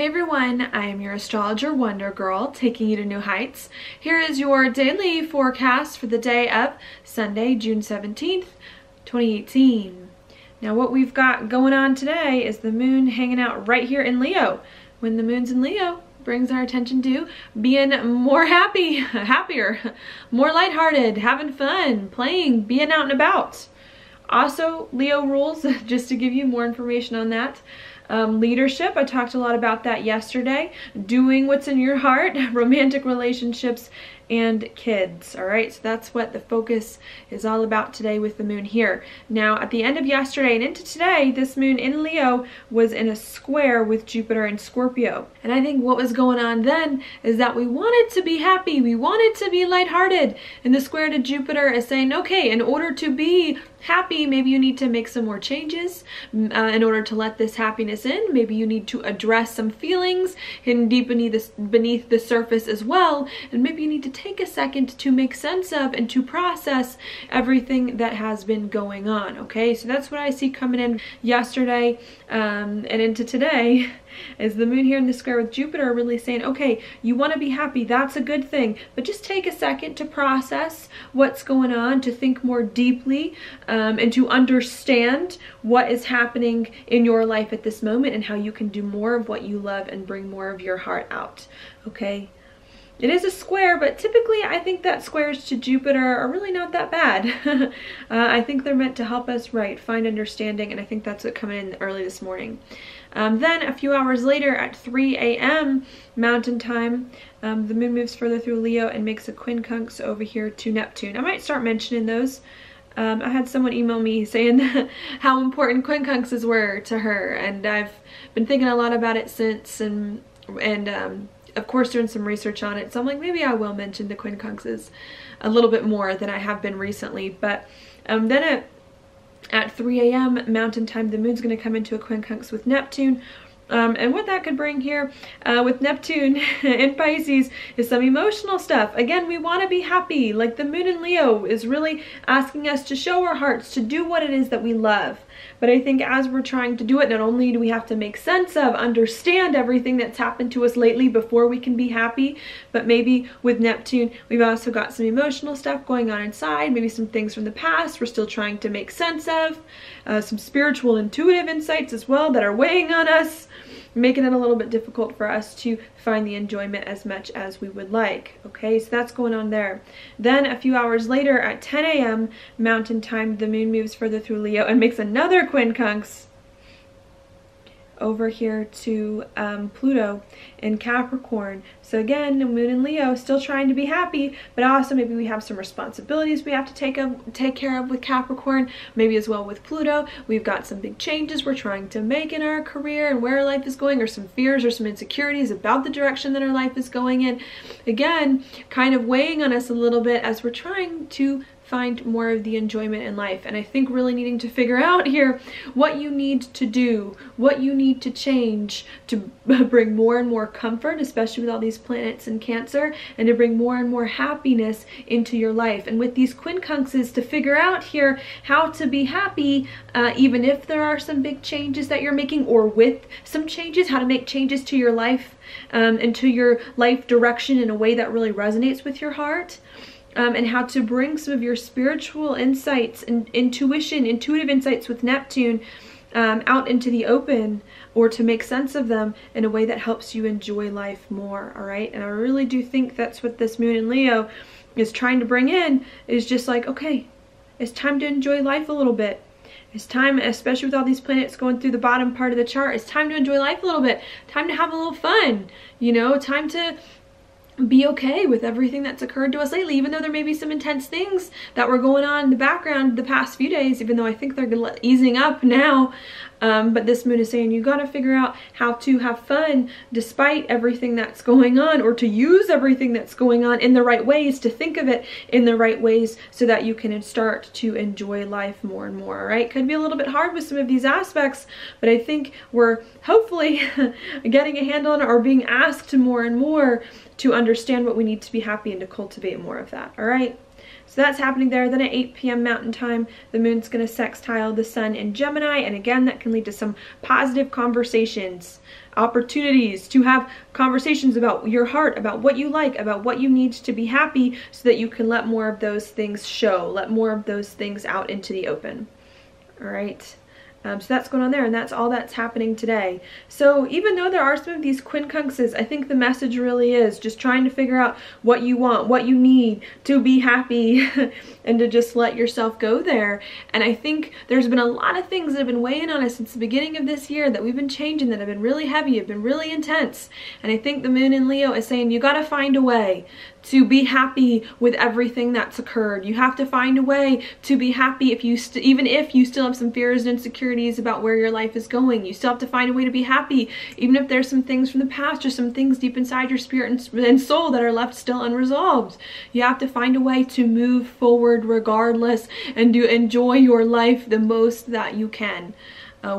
Hey everyone, I am your astrologer Wonder Girl, taking you to new heights. Here is your daily forecast for the day of Sunday, June 17th, 2018. Now what we've got going on today is the moon hanging out right here in Leo. When the moon's in Leo, brings our attention to being more happier, more lighthearted, having fun, playing, being out and about. Also, Leo rules, just to give you more information on that. Leadership, I talked a lot about that yesterday. Doing what's in your heart, romantic relationships, and kids. All right, so that's what the focus is all about today with the moon here. Now, at the end of yesterday and into today, this moon in Leo was in a square with Jupiter in Scorpio. And I think what was going on then is that we wanted to be happy, we wanted to be lighthearted. And the square to Jupiter is saying, okay, in order to be happy, maybe you need to make some more changes in order to let this happiness in. Maybe you need to address some feelings hidden deep beneath the surface as well. And maybe you need to take a second to make sense of and to process everything that has been going on. Okay, so that's what I see coming in yesterday and into today. Is the moon here in the square with Jupiter really saying, okay, you want to be happy, that's a good thing, but just take a second to process what's going on, to think more deeply, and to understand what is happening in your life at this moment and how you can do more of what you love and bring more of your heart out. Okay. It is a square, but typically I think that squares to Jupiter are really not that bad. I think they're meant to help us, find understanding, and I think that's what coming in early this morning. Then a few hours later at 3 a.m. Mountain Time, the moon moves further through Leo and makes a quincunx over here to Neptune. I might start mentioning those. I had someone email me saying how important quincunxes were to her, and I've been thinking a lot about it since, and of course doing some research on it, so I'm like, maybe I will mention the quincunxes a little bit more than I have been recently. But then at 3 a.m. Mountain Time, the moon's going to come into a quincunx with Neptune. And what that could bring here with Neptune in Pisces is some emotional stuff. Again, we want to be happy. Like the moon in Leo is really asking us to show our hearts, to do what it is that we love. But I think as we're trying to do it, not only do we have to make sense of, understand everything that's happened to us lately before we can be happy, but maybe with Neptune, we've also got some emotional stuff going on inside, maybe some things from the past we're still trying to make sense of, some spiritual intuitive insights as well that are weighing on us, making it a little bit difficult for us to find the enjoyment as much as we would like. Okay, so that's going on there. Then a few hours later at 10 a.m. Mountain Time, the moon moves further through Leo and makes another quincunx over here to Pluto in Capricorn. So again, the moon in Leo, still trying to be happy, but also maybe we have some responsibilities we have to take care of with Capricorn, maybe as well with Pluto. We've got some big changes we're trying to make in our career and where our life is going, or some fears or some insecurities about the direction that our life is going in. Again, kind of weighing on us a little bit as we're trying to find more of the enjoyment in life. And I think really needing to figure out here what you need to do, what you need to change to bring more and more comfort, especially with all these planets in Cancer, and to bring more and more happiness into your life. And with these quincunxes, to figure out here how to be happy, even if there are some big changes that you're making, or with some changes, how to make changes to your life and to your life direction in a way that really resonates with your heart. And how to bring some of your spiritual insights and intuitive insights with Neptune out into the open, or to make sense of them in a way that helps you enjoy life more. All right, and I really do think that's what this moon in Leo is trying to bring in, is just like, okay, it's time to enjoy life a little bit. It's time, especially with all these planets going through the bottom part of the chart, it's time to enjoy life a little bit. Time to have a little fun, you know, time to be okay with everything that's occurred to us lately, even though there may be some intense things that were going on in the background the past few days, even though I think they're easing up now. But this moon is saying you got to figure out how to have fun despite everything that's going on, or to use everything that's going on in the right ways, to think of it in the right ways, so that you can start to enjoy life more and more. Right? Could be a little bit hard with some of these aspects, but I think we're hopefully getting a handle on it, or being asked more and more to understand what we need to be happy and to cultivate more of that, all right? So that's happening there. Then at 8 p.m. Mountain Time, the moon's going to sextile the sun in Gemini, and again, that can lead to some positive conversations, opportunities to have conversations about your heart, about what you like, about what you need to be happy, so that you can let more of those things show, let more of those things out into the open. All right. So that's going on there, and that's all that's happening today. So even though there are some of these quincunxes, I think the message really is just trying to figure out what you want, what you need to be happy, and to just let yourself go there. And I think there's been a lot of things that have been weighing on us since the beginning of this year that we've been changing, that have been really heavy, have been really intense. And I think the moon in Leo is saying you got to find a way to be happy with everything that's occurred. You have to find a way to be happy if you even if you still have some fears and insecurities about where your life is going. You still have to find a way to be happy, even if there's some things from the past or some things deep inside your spirit and soul that are left still unresolved. You have to find a way to move forward regardless and to enjoy your life the most that you can.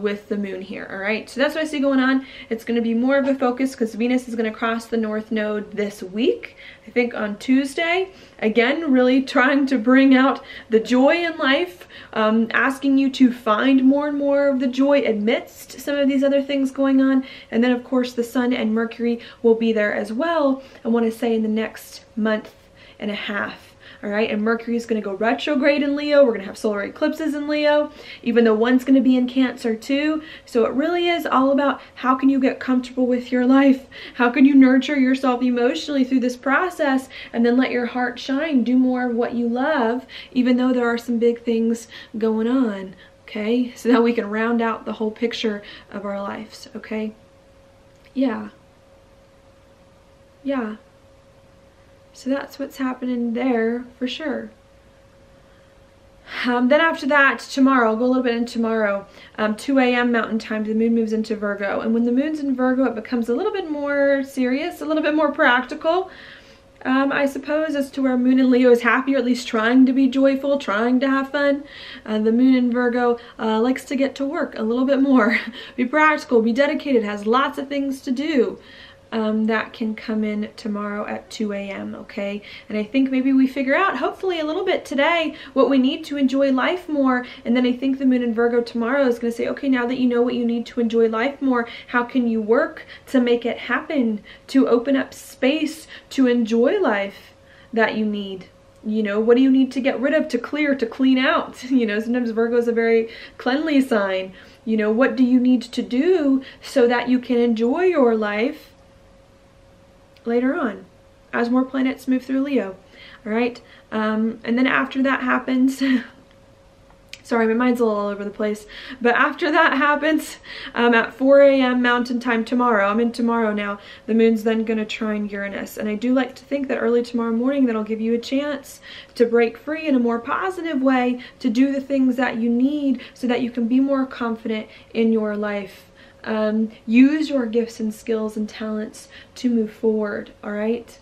With the moon here, all right? So that's what I see going on. It's going to be more of a focus because Venus is going to cross the North Node this week, I think on Tuesday. Again, really trying to bring out the joy in life, asking you to find more and more of the joy amidst some of these other things going on. And then, of course, the Sun and Mercury will be there as well, I want to say in the next month and a half. All right, and Mercury is going to go retrograde in Leo. We're going to have solar eclipses in Leo, even though one's going to be in Cancer too. So it really is all about how can you get comfortable with your life? How can you nurture yourself emotionally through this process and then let your heart shine, do more of what you love, even though there are some big things going on, okay? So that we can round out the whole picture of our lives, okay? Yeah. Yeah. So that's what's happening there for sure. Then after that, tomorrow, I'll go a little bit into tomorrow, 2 a.m. Mountain Time, the moon moves into Virgo. And when the moon's in Virgo, it becomes a little bit more serious, a little bit more practical, I suppose, as to where moon in Leo is happy, or at least trying to be joyful, trying to have fun. The moon in Virgo likes to get to work a little bit more, be practical, be dedicated, has lots of things to do. That can come in tomorrow at 2 a.m. okay? And I think maybe we figure out, hopefully a little bit today, what we need to enjoy life more. And then I think the moon in Virgo tomorrow is going to say, okay, now that you know what you need to enjoy life more, how can you work to make it happen, to open up space to enjoy life that you need? You know, what do you need to get rid of, to clear, to clean out? You know, sometimes Virgo is a very cleanly sign. You know, what do you need to do so that you can enjoy your life later on as more planets move through Leo? All right, and then after that happens, sorry, my mind's a little all over the place, but after that happens, at 4 a.m. Mountain Time tomorrow, I'm in tomorrow now, the moon's then going to trine Uranus. And I do like to think that early tomorrow morning that'll give you a chance to break free in a more positive way, to do the things that you need so that you can be more confident in your life. Use your gifts and skills and talents to move forward, all right?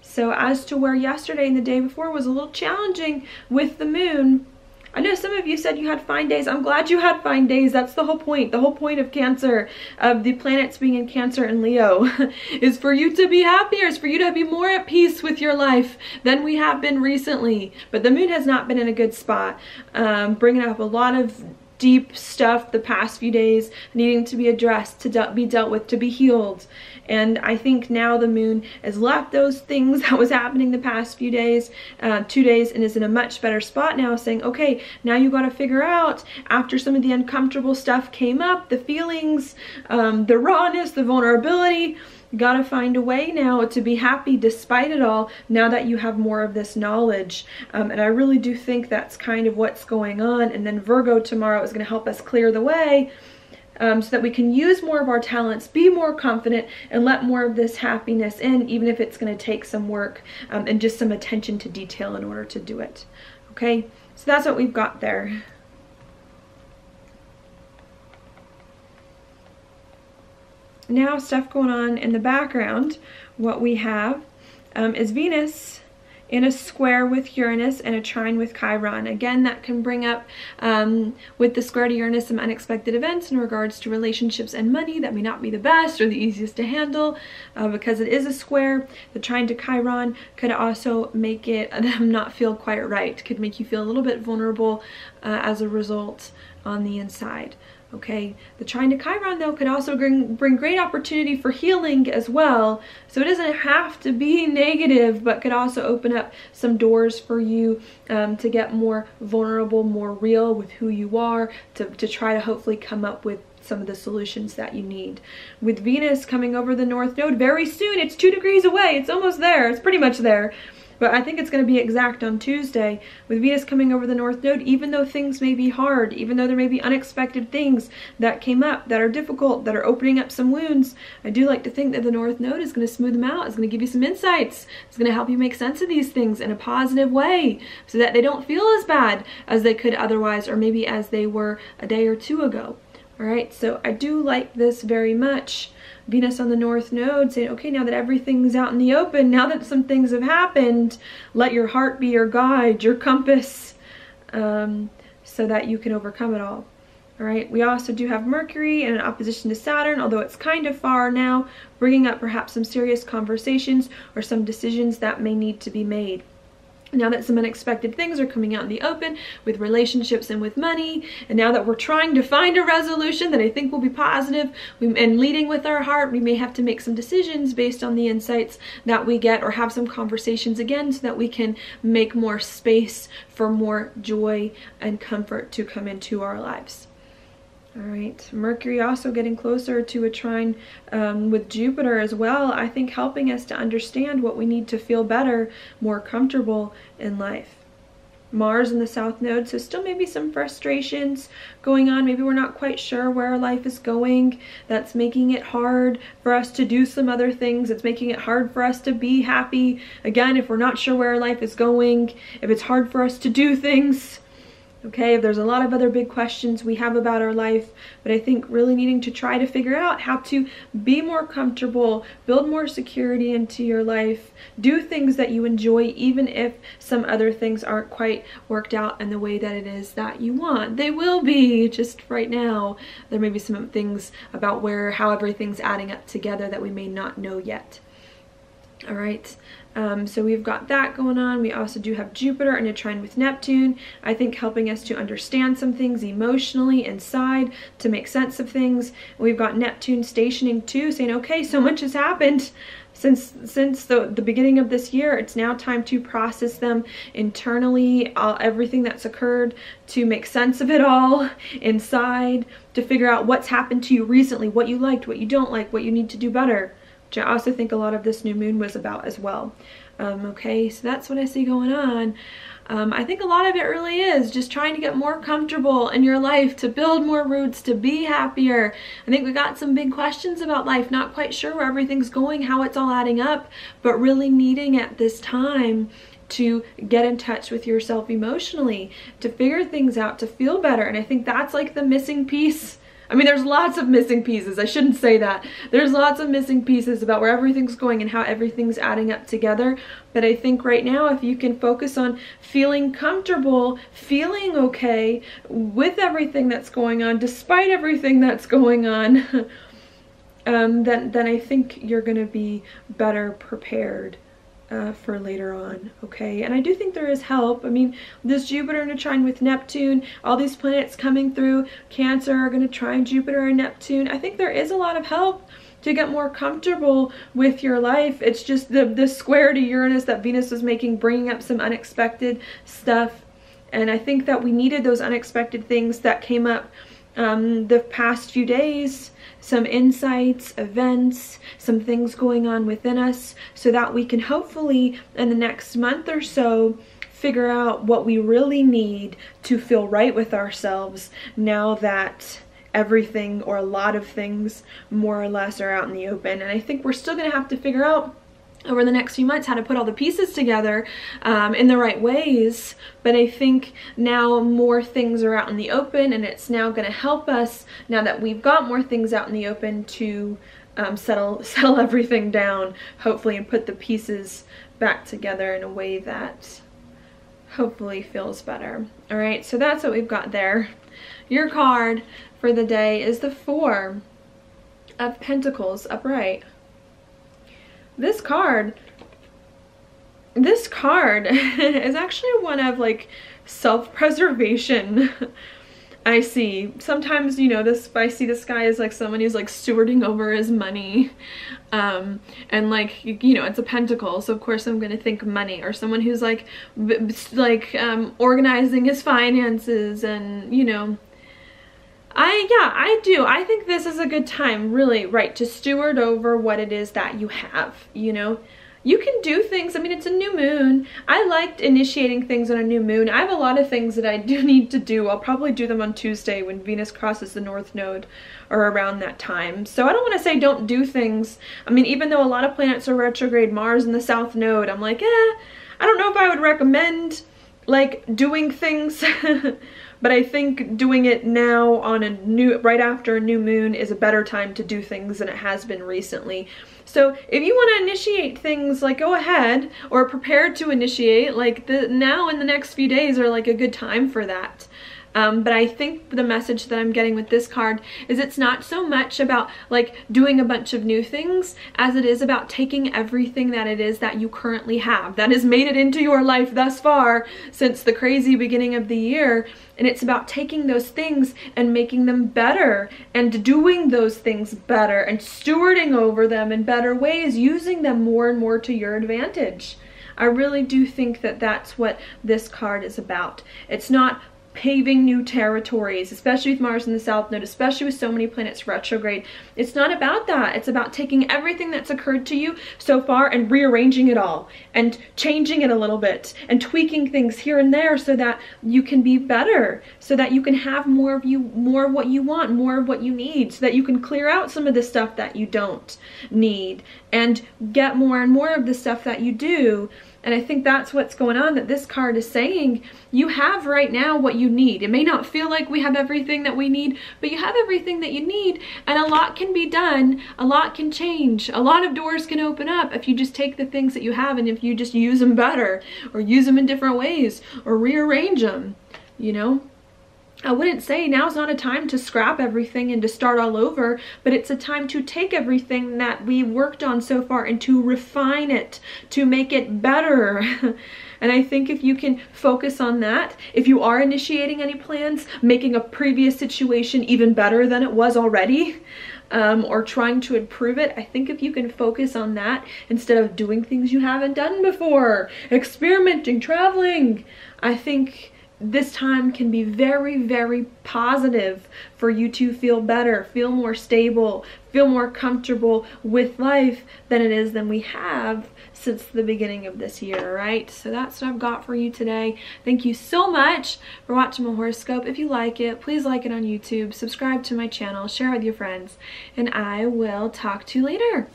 So as to where yesterday and the day before was a little challenging with the moon, I know some of you said you had fine days. I'm glad you had fine days. That's the whole point. The whole point of Cancer, of the planets being in Cancer and Leo, is for you to be happier, is for you to be more at peace with your life than we have been recently. But the moon has not been in a good spot, bringing up a lot of deep stuff the past few days, needing to be addressed, to be dealt with, to be healed. And I think now the moon has left those things that was happening the past few days, 2 days, and is in a much better spot now, saying, okay, now you got to figure out, after some of the uncomfortable stuff came up, the feelings, the rawness, the vulnerability, you got to find a way now to be happy despite it all, now that you have more of this knowledge. And I really do think that's kind of what's going on. And then Virgo tomorrow is going to help us clear the way, so that we can use more of our talents, be more confident, and let more of this happiness in, even if it's going to take some work and just some attention to detail in order to do it. Okay, so that's what we've got there. Now, stuff going on in the background, what we have is Venus in a square with Uranus and a trine with Chiron. Again, that can bring up, with the square to Uranus, some unexpected events in regards to relationships and money that may not be the best or the easiest to handle, because it is a square. The trine to Chiron could also make it not feel quite right, could make you feel a little bit vulnerable as a result on the inside. Okay, the trine to Chiron though could also bring great opportunity for healing as well. So it doesn't have to be negative, but could also open up some doors for you to get more vulnerable, more real with who you are, to try to hopefully come up with some of the solutions that you need. With Venus coming over the North Node very soon, it's 2 degrees away, it's almost there, it's pretty much there. But I think it's going to be exact on Tuesday. With Venus coming over the North Node, even though things may be hard, even though there may be unexpected things that came up that are difficult, that are opening up some wounds, I do like to think that the North Node is going to smooth them out. It's going to give you some insights. It's going to help you make sense of these things in a positive way so that they don't feel as bad as they could otherwise, or maybe as they were a day or two ago. All right, so I do like this very much. Venus on the North Node saying, okay, now that everything's out in the open, now that some things have happened, let your heart be your guide, your compass, so that you can overcome it all. All right, we also do have Mercury in an opposition to Saturn, although it's kind of far now, bringing up perhaps some serious conversations or some decisions that may need to be made. Now that some unexpected things are coming out in the open with relationships and with money, and now that we're trying to find a resolution that I think will be positive and leading with our heart, we may have to make some decisions based on the insights that we get, or have some conversations again so that we can make more space for more joy and comfort to come into our lives. All right, Mercury also getting closer to a trine with Jupiter as well, I think helping us to understand what we need to feel better, more comfortable in life. Mars in the South Node, so still maybe some frustrations going on. Maybe we're not quite sure where our life is going. That's making it hard for us to do some other things. It's making it hard for us to be happy. Again, if we're not sure where our life is going, if it's hard for us to do things, okay, there's a lot of other big questions we have about our life, but I think really needing to try to figure out how to be more comfortable, build more security into your life, do things that you enjoy, even if some other things aren't quite worked out in the way that it is that you want. They will be, just right now. There may be some things about how everything's adding up together that we may not know yet. All right, so we've got that going on. We also do have Jupiter in a trine with Neptune, I think helping us to understand some things emotionally inside, to make sense of things. We've got Neptune stationing too, saying, okay, so much has happened since the beginning of this year. It's now time to process them internally, everything that's occurred, to make sense of it all inside, to figure out what's happened to you recently, what you liked, what you don't like, what you need to do better, which I also think a lot of this new moon was about as well. Okay, so that's what I see going on. I think a lot of it really is just trying to get more comfortable in your life, to build more roots, to be happier. I think we got some big questions about life, not quite sure where everything's going, how it's all adding up, but really needing at this time to get in touch with yourself emotionally, to figure things out, to feel better. And I think that's like the missing piece. I mean, there's lots of missing pieces. I shouldn't say that. There's lots of missing pieces about where everything's going and how everything's adding up together. But I think right now, if you can focus on feeling comfortable, feeling okay with everything that's going on, despite everything that's going on, then I think you're going to be better prepared for later on. Okay, and I do think there is help. I mean, this Jupiter in a trine with Neptune, all these planets coming through Cancer are going to trine Jupiter and Neptune. I think there is a lot of help to get more comfortable with your life. It's just the square to Uranus that Venus was making, bringing up some unexpected stuff, and I think that we needed those unexpected things that came up the past few days, some insights, events, some things going on within us, so that we can hopefully in the next month or so figure out what we really need to feel right with ourselves now that everything, or a lot of things more or less, are out in the open. And I think we're still going to have to figure out over the next few months how to put all the pieces together in the right ways, but I think now more things are out in the open, and it's now going to help us, now that we've got more things out in the open, to settle everything down, hopefully, and put the pieces back together in a way that hopefully feels better. All right, so that's what we've got there. Your card for the day is the Four of Pentacles upright. This card is actually one of like self-preservation. I see. Sometimes, you know, I see this guy as like someone who's like stewarding over his money. And like, you know, it's a pentacle, so of course I'm gonna think money, or someone who's like organizing his finances, and you know, I think this is a good time, really, right, to steward over what it is that you have, you know. You can do things, I mean, it's a new moon. I liked initiating things on a new moon. I have a lot of things that I do need to do. I'll probably do them on Tuesday when Venus crosses the North Node, or around that time. So I don't want to say don't do things. I mean, even though a lot of planets are retrograde, Mars in the South Node, I'm like, I don't know if I would recommend like doing things. But I think doing it now on right after a new moon is a better time to do things than it has been recently. So if you want to initiate things, like, go ahead, or prepare to initiate, like now in the next few days are like a good time for that. But I think the message that I'm getting with this card is it's not so much about like doing a bunch of new things as it is about taking everything that it is that you currently have that has made it into your life thus far since the crazy beginning of the year. And it's about taking those things and making them better, and doing those things better, and stewarding over them in better ways, using them more and more to your advantage. I really do think that that's what this card is about. It's not paving new territories, especially with Mars in the South Node, especially with so many planets retrograde. It's not about that. It's about taking everything that's occurred to you so far and rearranging it all, and changing it a little bit, and tweaking things here and there so that you can be better, so that you can have more of what you want, more of what you need, so that you can clear out some of the stuff that you don't need and get more and more of the stuff that you do. And I think that's what's going on, that this card is saying you have right now what you need. It may not feel like we have everything that we need, but you have everything that you need, and a lot can be done, a lot can change, a lot of doors can open up if you just take the things that you have and if you just use them better, or use them in different ways, or rearrange them, you know. I wouldn't say now's not a time to scrap everything and to start all over, but it's a time to take everything that we worked on so far and to refine it, to make it better. And I think if you can focus on that, if you are initiating any plans, making a previous situation even better than it was already, or trying to improve it, I think if you can focus on that instead of doing things you haven't done before, experimenting, traveling, I think this time can be very, very positive for you to feel better, feel more stable, feel more comfortable with life than we have since the beginning of this year, right? So that's what I've got for you today. Thank you so much for watching my horoscope. If you like it, please like it on YouTube, subscribe to my channel, share with your friends, and I will talk to you later.